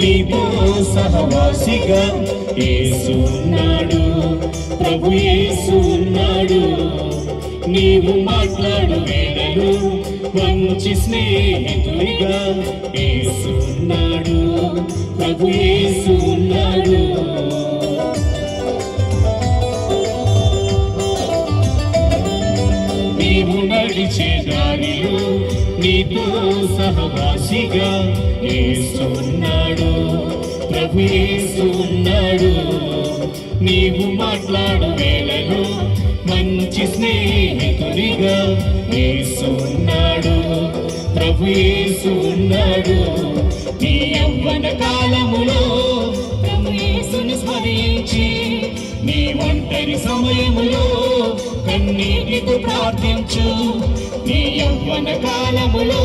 నీతో సహవాసిగా యేసు ఉన్నాడు, ప్రభు యేసు ఉన్నాడు. నీవు మాట్లాడు వేళలో మంచి స్నేహితుడిగా యేసు ఉన్నాడు, ప్రభు యేసు ఉన్నాడు. నీవు నడిచే దారిలో నీతో సహవాసిగా యేసు ఉన్నాడు, ప్రభు యేసు ఉన్నాడు. నీవు మాట్లాడు వేళలో మంచి స్నేహితునిగా యేసు ఉన్నాడు, ప్రభు యేసు ఉన్నాడు. నీ యవ్వన కాలములో ప్రభు యేసుని స్మరించి, నీ ఒంటరి సమయములో కన్నీటితో ప్రార్థించు. నీ యవ్వన కాలములో